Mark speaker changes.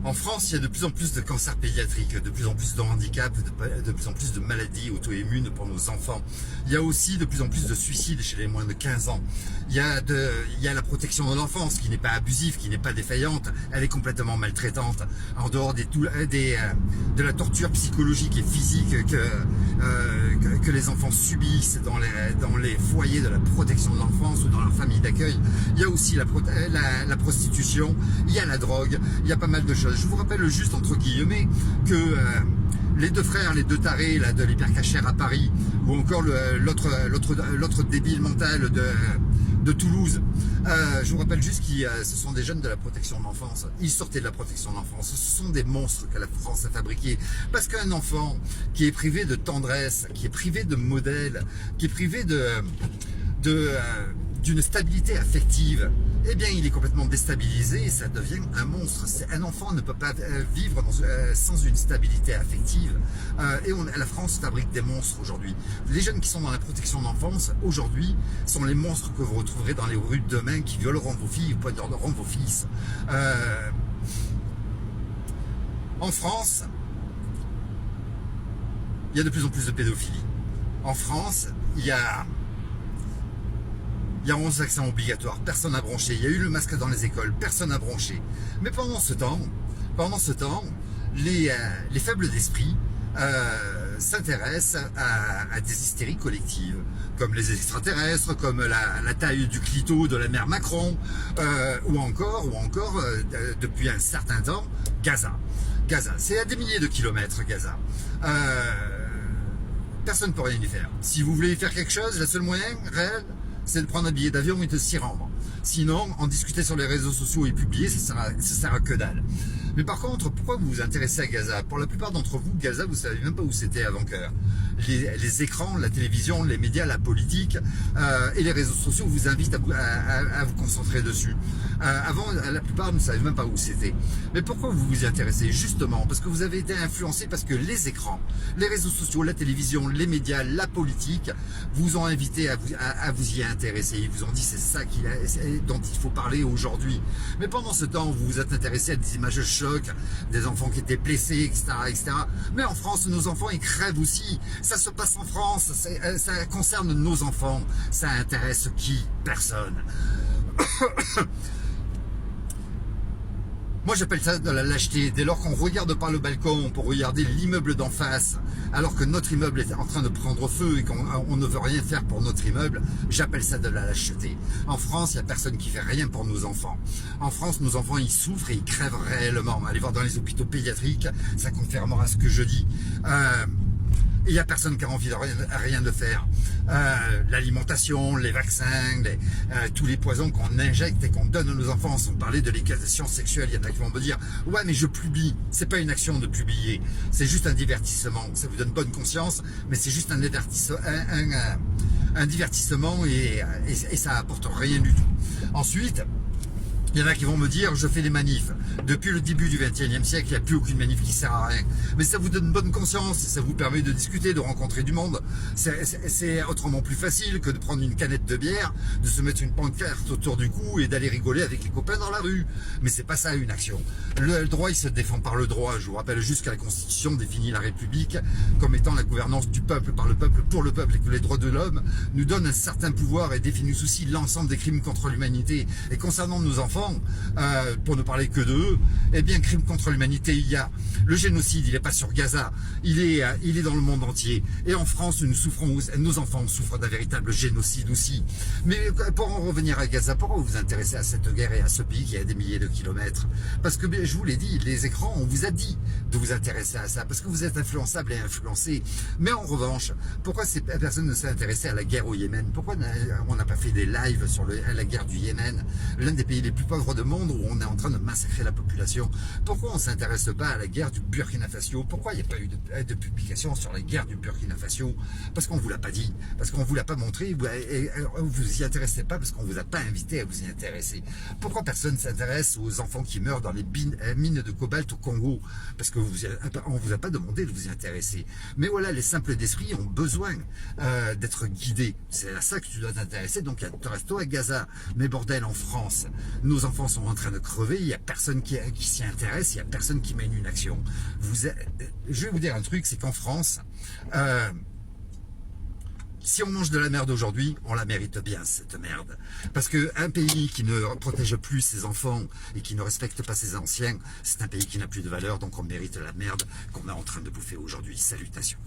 Speaker 1: En France, il y a de plus en plus de cancers pédiatriques, de plus en plus de handicaps, de plus en plus de maladies auto-immunes pour nos enfants. Il y a aussi de plus en plus de suicides chez les moins de 15 ans. Il y a la protection de l'enfance qui n'est pas abusive, qui n'est pas défaillante, elle est complètement maltraitante. En dehors de la torture psychologique et physique que les enfants subissent dans les foyers de la protection de l'enfance ou dans leur famille d'accueil, il y a aussi la prostitution, il y a la drogue, il y a pas mal de choses. Je vous rappelle juste entre guillemets que les deux frères, les deux tarés là, de l'hypercachère à Paris, ou encore l'autre débile mental de Toulouse, je vous rappelle juste que ce sont des jeunes de la protection de l'enfance. Ils sortaient de la protection de l'enfance. Ce sont des monstres que la France a fabriqués. Parce qu'un enfant qui est privé de tendresse, qui est privé de modèle, qui est privé d'une stabilité affective, eh bien il est complètement déstabilisé et ça devient un monstre. Un enfant ne peut pas vivre sans une stabilité affective et la France fabrique des monstres aujourd'hui. Les jeunes qui sont dans la protection de l'enfance aujourd'hui sont les monstres que vous retrouverez dans les rues de demain qui violeront vos filles ou poignarderont vos fils. En France, il y a de plus en plus de pédophilie. En France, il y a 11 vaccins obligatoires, personne n'a bronché. Il y a eu le masque dans les écoles, personne n'a bronché. Mais pendant ce temps, les faibles d'esprit s'intéressent à des hystéries collectives, comme les extraterrestres, comme la taille du clito de la mère Macron, ou encore, depuis un certain temps, Gaza. Gaza, c'est à des milliers de kilomètres, Gaza. Personne ne peut rien y faire. Si vous voulez y faire quelque chose, le seul moyen réel, c'est de prendre un billet d'avion et de s'y rendre. Sinon, en discuter sur les réseaux sociaux et publier, ça sert à que dalle. Mais par contre, pourquoi vous vous intéressez à Gaza? Pour la plupart d'entre vous, Gaza, vous ne savez même pas où c'était avant qu'heure. Les écrans, la télévision, les médias, la politique et les réseaux sociaux vous invitent à vous concentrer dessus. Avant, la plupart ne savaient même pas où c'était. Mais pourquoi vous vous y intéressez? Justement, parce que vous avez été influencé, parce que les écrans, les réseaux sociaux, la télévision, les médias, la politique vous ont invité à vous y intéresser. Ils vous ont dit c'est ça dont il faut parler aujourd'hui. Mais pendant ce temps, vous vous êtes intéressé à des images de choc, des enfants qui étaient blessés, etc., etc. Mais en France, nos enfants, ils crèvent aussi. Ça se passe en France, ça concerne nos enfants. Ça intéresse qui? Personne. Moi j'appelle ça de la lâcheté. Dès lors qu'on regarde par le balcon pour regarder l'immeuble d'en face, alors que notre immeuble est en train de prendre feu et qu'on ne veut rien faire pour notre immeuble, j'appelle ça de la lâcheté. En France, il n'y a personne qui fait rien pour nos enfants. En France, nos enfants, ils souffrent et ils crèvent réellement. Allez voir dans les hôpitaux pédiatriques, ça confirmera ce que je dis. Il n'y a personne qui a envie de rien de faire. L'alimentation, les vaccins, tous les poisons qu'on injecte et qu'on donne à nos enfants, sans parler de l'éducation sexuelle. Il y en a qui vont me dire « Ouais, mais je publie. » C'est pas une action de publier. C'est juste un divertissement. Ça vous donne bonne conscience, mais c'est juste un divertissement et ça apporte rien du tout. Ensuite, il y en a qui vont me dire, je fais des manifs. Depuis le début du XXIe siècle, il n'y a plus aucune manif qui sert à rien. Mais ça vous donne bonne conscience, ça vous permet de discuter, de rencontrer du monde. C'est autrement plus facile que de prendre une canette de bière, de se mettre une pancarte autour du cou et d'aller rigoler avec les copains dans la rue. Mais c'est pas ça une action. Le droit, il se défend par le droit. Je vous rappelle juste que la Constitution définit la République comme étant la gouvernance du peuple, par le peuple, pour le peuple, et que les droits de l'homme nous donnent un certain pouvoir et définissent aussi l'ensemble des crimes contre l'humanité. Et concernant nos enfants, pour ne parler que d'eux, eh bien, crime contre l'humanité, il y a le génocide, il n'est pas sur Gaza, il est dans le monde entier. Et en France, nos enfants souffrent d'un véritable génocide aussi. Mais pour en revenir à Gaza, pourquoi vous vous intéressez à cette guerre et à ce pays qui est à des milliers de kilomètres? Parce que, je vous l'ai dit, les écrans, on vous a dit de vous intéresser à ça, parce que vous êtes influençable et influencé. Mais en revanche, pourquoi ces personnes ne s'est intéressé à la guerre au Yémen? Pourquoi on n'a pas fait des lives sur la guerre du Yémen, l'un des pays les plus pauvres du monde où on est en train de massacrer la population? Pourquoi on ne s'intéresse pas à la guerre du Burkina Faso? Pourquoi il n'y a pas eu de publication sur la guerre du Burkina Faso? Parce qu'on ne vous l'a pas dit, parce qu'on ne vous l'a pas montré, et vous vous y intéressez pas parce qu'on ne vous a pas invité à vous y intéresser. Pourquoi personne ne s'intéresse aux enfants qui meurent dans les mines de cobalt au Congo? Parce qu'on ne vous a pas demandé de vous y intéresser. Mais voilà, les simples d'esprit ont besoin d'être guidés. C'est à ça que tu dois t'intéresser, donc tu restes à Gaza. Mais bordel, en France, nos nos enfants sont en train de crever, il n'y a personne qui s'y intéresse, il n'y a personne qui mène une action. Je vais vous dire un truc, c'est qu'en France, si on mange de la merde aujourd'hui, on la mérite bien, cette merde. Parce qu'un pays qui ne protège plus ses enfants et qui ne respecte pas ses anciens, c'est un pays qui n'a plus de valeur, donc on mérite la merde qu'on est en train de bouffer aujourd'hui. Salutations.